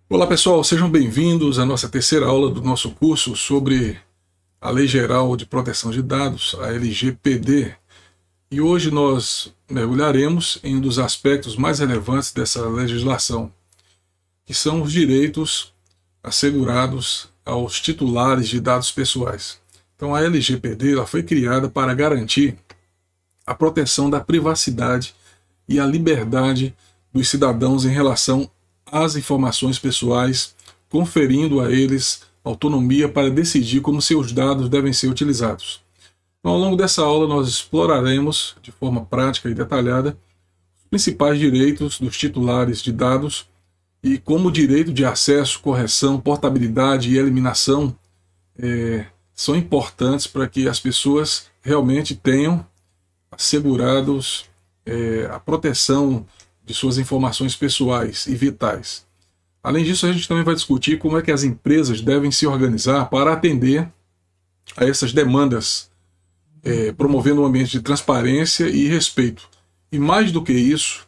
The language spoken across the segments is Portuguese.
Olá pessoal, sejam bem-vindos à nossa terceira aula do nosso curso sobre a Lei Geral de Proteção de Dados, a LGPD. E hoje nós mergulharemos em um dos aspectos mais relevantes dessa legislação, que são os direitos assegurados aos titulares de dados pessoais. Então a LGPD ela foi criada para garantir a proteção da privacidade e a liberdade dos cidadãos em relação às informações pessoais, conferindo a eles autonomia para decidir como seus dados devem ser utilizados. Então, ao longo dessa aula, nós exploraremos de forma prática e detalhada os principais direitos dos titulares de dados e como o direito de acesso, correção, portabilidade e eliminação são importantes para que as pessoas realmente tenham assegurados a proteção de suas informações pessoais e vitais. Além disso, a gente também vai discutir como é que as empresas devem se organizar para atender a essas demandas, promovendo um ambiente de transparência e respeito. E mais do que isso,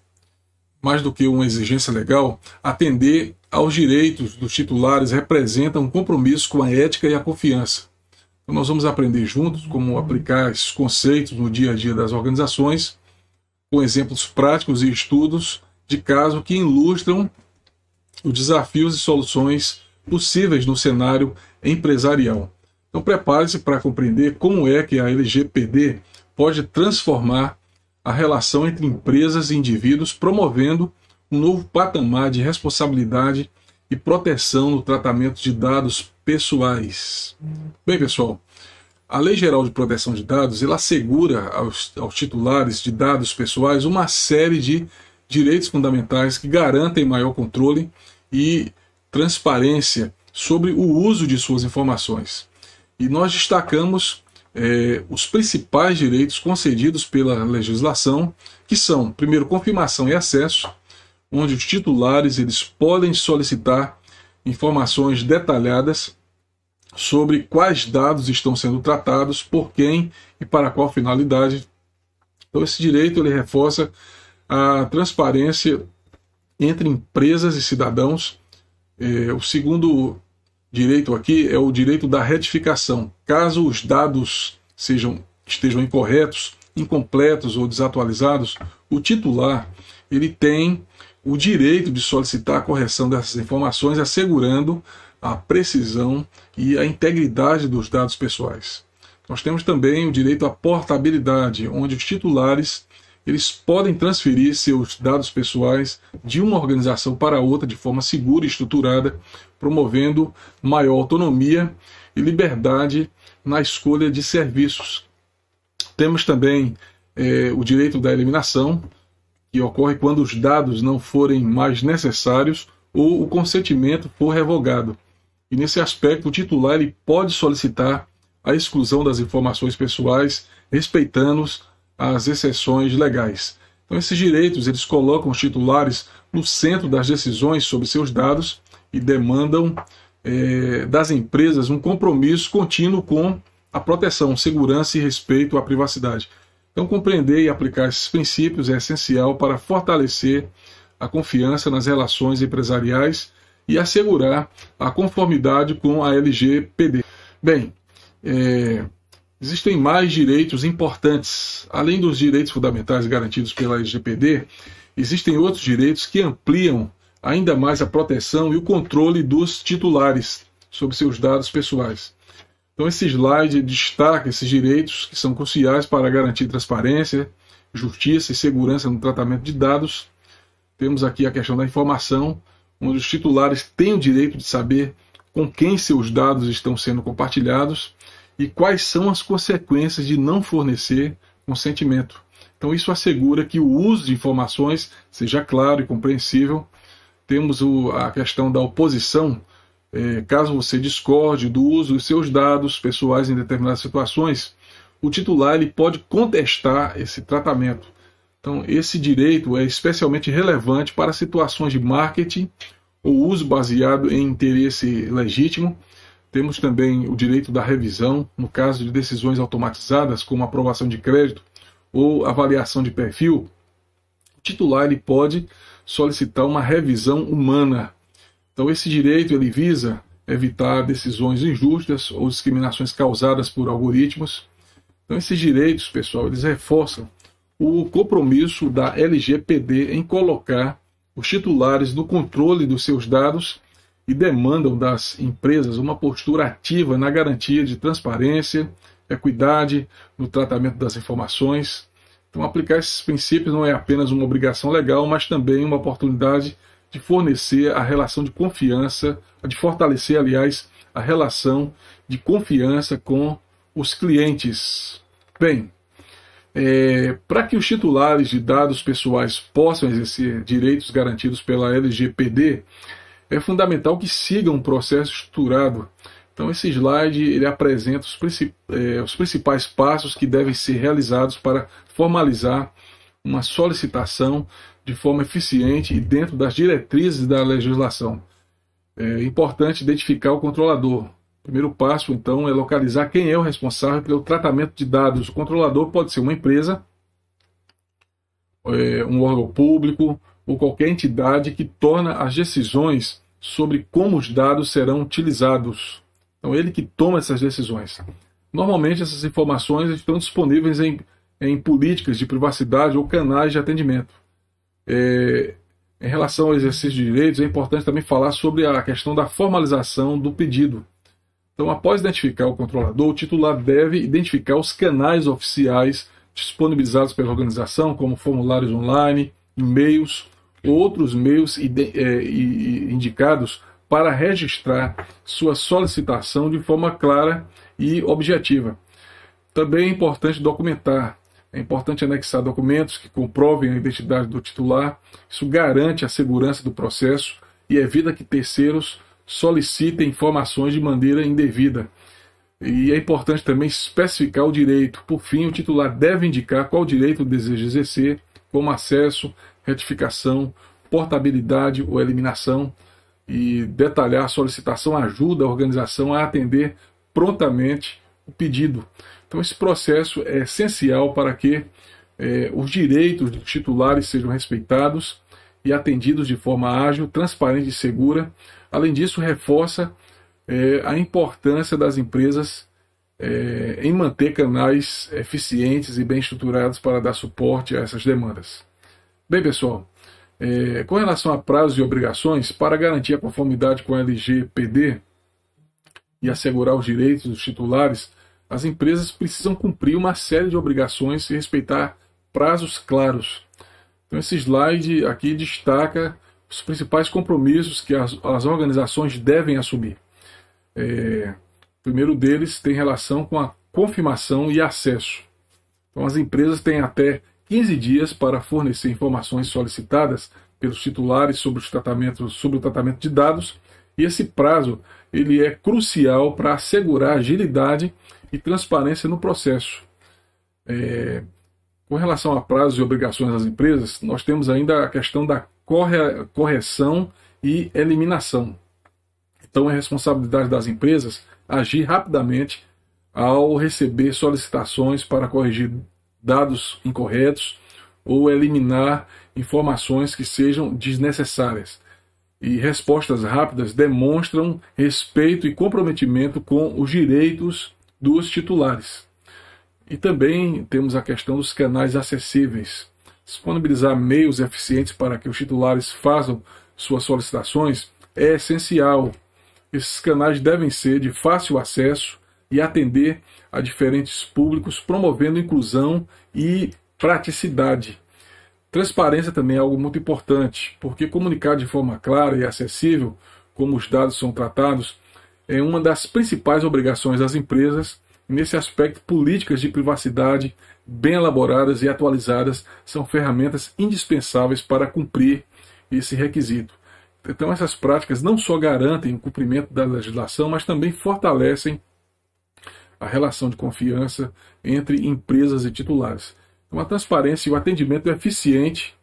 mais do que uma exigência legal, atender aos direitos dos titulares representa um compromisso com a ética e a confiança. Então nós vamos aprender juntos como aplicar esses conceitos no dia a dia das organizações, com exemplos práticos e estudos de caso que ilustram os desafios e soluções possíveis no cenário empresarial. Então prepare-se para compreender como é que a LGPD pode transformar a relação entre empresas e indivíduos, promovendo um novo patamar de responsabilidade e proteção no tratamento de dados pessoais. Bem, pessoal, a Lei Geral de Proteção de Dados ela assegura aos titulares de dados pessoais uma série de direitos fundamentais que garantem maior controle e transparência sobre o uso de suas informações. E nós destacamos os principais direitos concedidos pela legislação, que são, primeiro, confirmação e acesso, onde os titulares eles podem solicitar informações detalhadas sobre quais dados estão sendo tratados, por quem e para qual finalidade. Então esse direito ele reforça a transparência entre empresas e cidadãos. O segundo direito aqui é o direito da retificação. Caso os dados estejam incorretos, incompletos ou desatualizados, o titular ele tem o direito de solicitar a correção dessas informações, assegurando a precisão e a integridade dos dados pessoais. Nós temos também o direito à portabilidade, onde os titulares eles podem transferir seus dados pessoais de uma organização para outra de forma segura e estruturada, promovendo maior autonomia e liberdade na escolha de serviços. Temos também o direito da eliminação, que ocorre quando os dados não forem mais necessários ou o consentimento for revogado. E nesse aspecto, o titular ele pode solicitar a exclusão das informações pessoais, respeitando as exceções legais. Então, esses direitos eles colocam os titulares no centro das decisões sobre seus dados e demandam das empresas um compromisso contínuo com a proteção, segurança e respeito à privacidade. Então, compreender e aplicar esses princípios é essencial para fortalecer a confiança nas relações empresariais e assegurar a conformidade com a LGPD. Bem, existem mais direitos importantes. Além dos direitos fundamentais garantidos pela LGPD, existem outros direitos que ampliam ainda mais a proteção e o controle dos titulares sobre seus dados pessoais. Então esse slide destaca esses direitos que são cruciais para garantir transparência, justiça e segurança no tratamento de dados. Temos aqui a questão da informação, onde os titulares têm o direito de saber com quem seus dados estão sendo compartilhados e quais são as consequências de não fornecer consentimento. Então isso assegura que o uso de informações seja claro e compreensível. Temos a questão da oposição, caso você discorde do uso dos seus dados pessoais em determinadas situações, o titular ele pode contestar esse tratamento. Então, esse direito é especialmente relevante para situações de marketing ou uso baseado em interesse legítimo. Temos também o direito da revisão, no caso de decisões automatizadas, como aprovação de crédito ou avaliação de perfil. O titular ele pode solicitar uma revisão humana. Então esse direito ele visa evitar decisões injustas ou discriminações causadas por algoritmos. Então esses direitos, pessoal, eles reforçam o compromisso da LGPD em colocar os titulares no controle dos seus dados e demandam das empresas uma postura ativa na garantia de transparência, equidade no tratamento das informações. Então, aplicar esses princípios não é apenas uma obrigação legal, mas também uma oportunidade de fornecer a relação de confiança, de fortalecer, aliás, a relação de confiança com os clientes. Bem, para que os titulares de dados pessoais possam exercer direitos garantidos pela LGPD, é fundamental que sigam um processo estruturado. Então esse slide ele apresenta os principais passos que devem ser realizados para formalizar uma solicitação de forma eficiente e dentro das diretrizes da legislação. É importante identificar o controlador. O primeiro passo, então, é localizar quem é o responsável pelo tratamento de dados. O controlador pode ser uma empresa, um órgão público ou qualquer entidade que torna as decisões sobre como os dados serão utilizados. Então, ele que toma essas decisões. Normalmente, essas informações estão disponíveis em políticas de privacidade ou canais de atendimento. Em relação ao exercício de direitos, é importante também falar sobre a questão da formalização do pedido. Então, após identificar o controlador, o titular deve identificar os canais oficiais disponibilizados pela organização, como formulários online, e-mails, outros meios indicados para registrar sua solicitação de forma clara e objetiva. Também é importante documentar. É importante anexar documentos que comprovem a identidade do titular. Isso garante a segurança do processo e evita que terceiros solicitem informações de maneira indevida. E é importante também especificar o direito. Por fim, o titular deve indicar qual direito deseja exercer, como acesso, retificação, portabilidade ou eliminação, e detalhar a solicitação ajuda a organização a atender prontamente o pedido. Então esse processo é essencial para que os direitos dos titulares sejam respeitados e atendidos de forma ágil, transparente e segura. Além disso, reforça a importância das empresas em manter canais eficientes e bem estruturados para dar suporte a essas demandas. Bem, pessoal, com relação a prazos e obrigações, para garantir a conformidade com a LGPD e assegurar os direitos dos titulares, as empresas precisam cumprir uma série de obrigações e respeitar prazos claros. Então esse slide aqui destaca os principais compromissos que as organizações devem assumir. O primeiro deles tem relação com a confirmação e acesso. Então as empresas têm até 15 dias para fornecer informações solicitadas pelos titulares sobre o tratamento de dados, e esse prazo ele é crucial para assegurar agilidade e transparência no processo. Com relação a prazos e obrigações das empresas, nós temos ainda a questão da correção e eliminação. Então é responsabilidade das empresas agir rapidamente ao receber solicitações para corrigir dados incorretos ou eliminar informações que sejam desnecessárias. E respostas rápidas demonstram respeito e comprometimento com os direitos dos titulares. E também temos a questão dos canais acessíveis. Disponibilizar meios eficientes para que os titulares façam suas solicitações é essencial. Esses canais devem ser de fácil acesso e atender a diferentes públicos, promovendo inclusão e praticidade. Transparência também é algo muito importante, porque comunicar de forma clara e acessível como os dados são tratados é uma das principais obrigações das empresas. Nesse aspecto, políticas de privacidade bem elaboradas e atualizadas são ferramentas indispensáveis para cumprir esse requisito. Então essas práticas não só garantem o cumprimento da legislação, mas também fortalecem a relação de confiança entre empresas e titulares. Então a transparência e o atendimento eficiente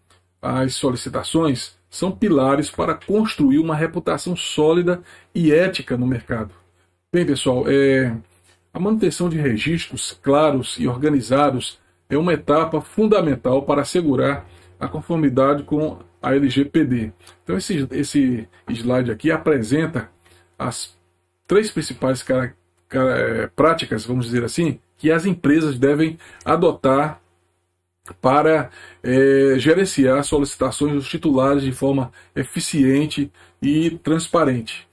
às solicitações são pilares para construir uma reputação sólida e ética no mercado. Bem, pessoal, a manutenção de registros claros e organizados é uma etapa fundamental para assegurar a conformidade com a LGPD. Então esse slide aqui apresenta as 3 principais práticas, vamos dizer assim, que as empresas devem adotar para gerenciar solicitações dos titulares de forma eficiente e transparente.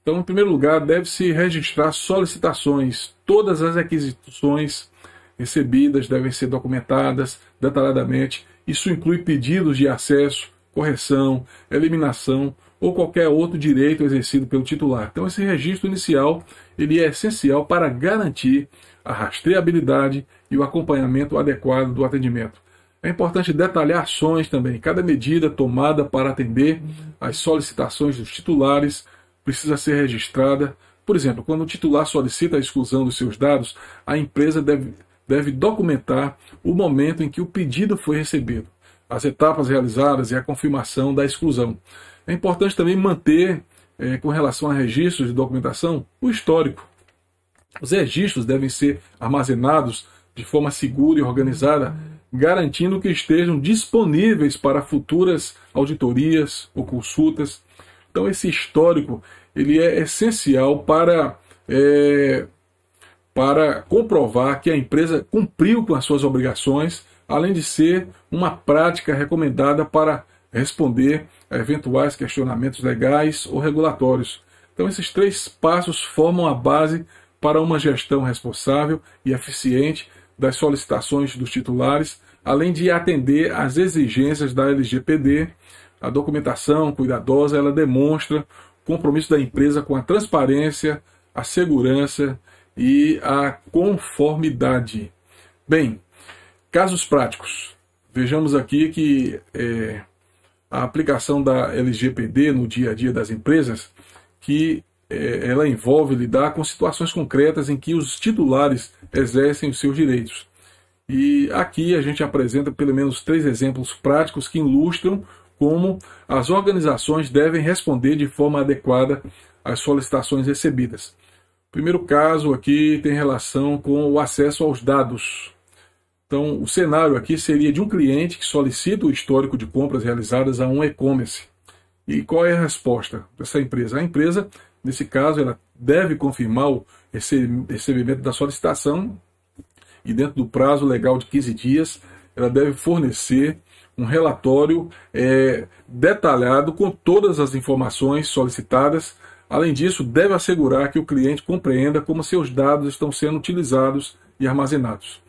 Então, em primeiro lugar, deve-se registrar solicitações. Todas as requisições recebidas devem ser documentadas detalhadamente. Isso inclui pedidos de acesso, correção, eliminação ou qualquer outro direito exercido pelo titular. Então, esse registro inicial ele é essencial para garantir a rastreabilidade e o acompanhamento adequado do atendimento. É importante detalhar ações também. Cada medida tomada para atender às solicitações dos titulares precisa ser registrada. Por exemplo, quando o titular solicita a exclusão dos seus dados, a empresa deve documentar o momento em que o pedido foi recebido, as etapas realizadas e a confirmação da exclusão. É importante também manter, com relação a registros de documentação, o histórico. Os registros devem ser armazenados de forma segura e organizada, garantindo que estejam disponíveis para futuras auditorias ou consultas. Então esse histórico ele é essencial para comprovar que a empresa cumpriu com as suas obrigações, além de ser uma prática recomendada para responder a eventuais questionamentos legais ou regulatórios. Então esses 3 passos formam a base para uma gestão responsável e eficiente das solicitações dos titulares, além de atender às exigências da LGPD. A documentação cuidadosa ela demonstra o compromisso da empresa com a transparência, a segurança e a conformidade. Bem, casos práticos. Vejamos aqui que a aplicação da LGPD no dia a dia das empresas, que ela envolve lidar com situações concretas em que os titulares exercem os seus direitos. E aqui a gente apresenta pelo menos 3 exemplos práticos que ilustram como as organizações devem responder de forma adequada às solicitações recebidas. O primeiro caso aqui tem relação com o acesso aos dados. Então, o cenário aqui seria de um cliente que solicita o histórico de compras realizadas a um e-commerce. E qual é a resposta dessa empresa? A empresa, nesse caso, ela deve confirmar o recebimento da solicitação e dentro do prazo legal de 15 dias, ela deve fornecer um relatório detalhado com todas as informações solicitadas. Além disso, deve assegurar que o cliente compreenda como seus dados estão sendo utilizados e armazenados.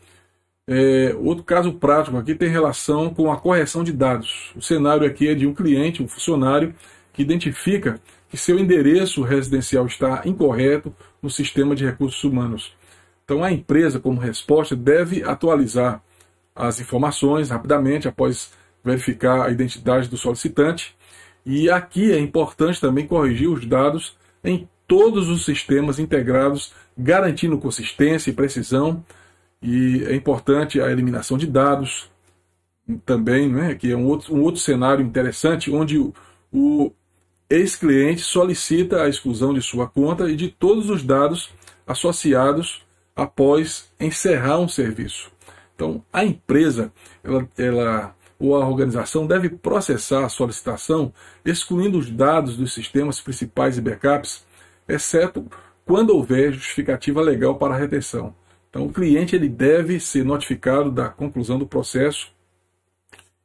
Outro caso prático aqui tem relação com a correção de dados. O cenário aqui é de um cliente, um funcionário, que identifica que seu endereço residencial está incorreto no sistema de recursos humanos. Então a empresa, como resposta, deve atualizar as informações rapidamente após verificar a identidade do solicitante. E aqui é importante também corrigir os dados em todos os sistemas integrados, garantindo consistência e precisão. E é importante a eliminação de dados também, né, que é um outro cenário interessante, onde o ex-cliente solicita a exclusão de sua conta e de todos os dados associados após encerrar um serviço. Então, a empresa ou a organização deve processar a solicitação excluindo os dados dos sistemas principais e backups, exceto quando houver justificativa legal para a retenção. Então, o cliente ele deve ser notificado da conclusão do processo.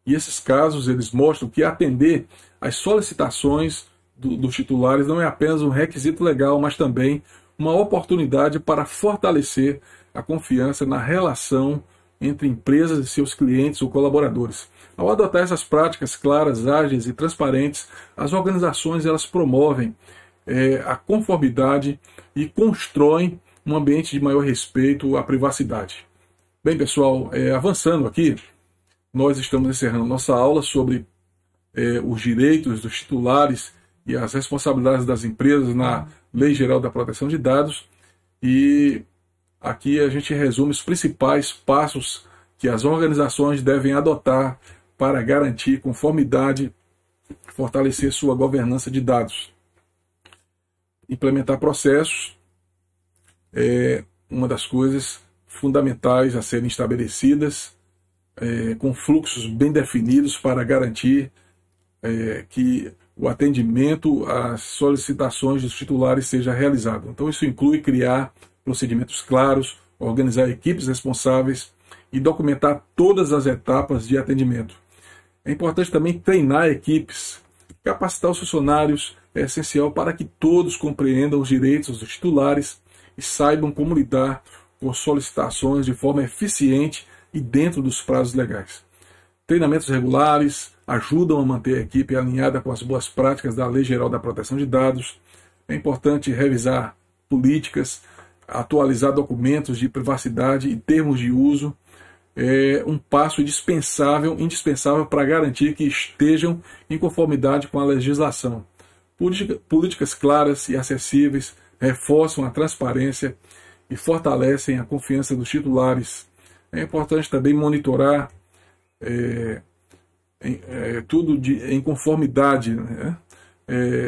E esses casos eles mostram que atender às solicitações dos titulares não é apenas um requisito legal, mas também uma oportunidade para fortalecer a confiança na relação entre empresas e seus clientes ou colaboradores. Ao adotar essas práticas claras, ágeis e transparentes, as organizações elas promovem a conformidade e constroem um ambiente de maior respeito à privacidade. Bem, pessoal, avançando aqui, nós estamos encerrando nossa aula sobre os direitos dos titulares e as responsabilidades das empresas na Lei Geral da Proteção de Dados. E aqui a gente resume os principais passos que as organizações devem adotar para garantir conformidade, fortalecer sua governança de dados. Implementar processos é uma das coisas fundamentais a serem estabelecidas com fluxos bem definidos para garantir que o atendimento às solicitações dos titulares seja realizado. Então isso inclui criar procedimentos claros, organizar equipes responsáveis e documentar todas as etapas de atendimento. É importante também treinar equipes, capacitar os funcionários é essencial para que todos compreendam os direitos dos titulares e saibam como lidar com solicitações de forma eficiente e dentro dos prazos legais. Treinamentos regulares ajudam a manter a equipe alinhada com as boas práticas da Lei Geral da Proteção de Dados. É importante revisar políticas, atualizar documentos de privacidade e termos de uso. É um passo indispensável para garantir que estejam em conformidade com a legislação. Políticas claras e acessíveis reforçam a transparência e fortalecem a confiança dos titulares. É importante também monitorar tudo em conformidade, né?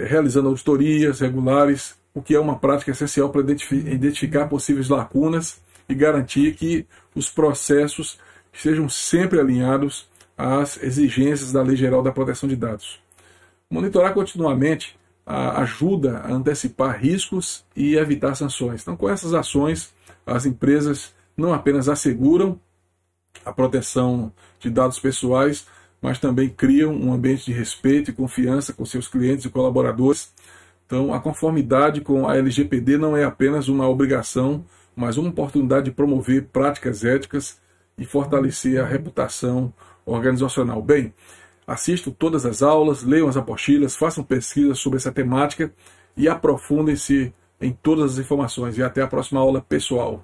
Realizando auditorias regulares, o que é uma prática essencial para identificar possíveis lacunas e garantir que os processos estejam sempre alinhados às exigências da Lei Geral da Proteção de Dados. Monitorar continuamente ajuda a antecipar riscos e evitar sanções. Então, com essas ações, as empresas não apenas asseguram a proteção de dados pessoais, mas também criam um ambiente de respeito e confiança com seus clientes e colaboradores. Então, a conformidade com a LGPD não é apenas uma obrigação, mas uma oportunidade de promover práticas éticas e fortalecer a reputação organizacional. Bem, assistam todas as aulas, leiam as apostilas, façam pesquisas sobre essa temática e aprofundem-se em todas as informações. E até a próxima aula, pessoal.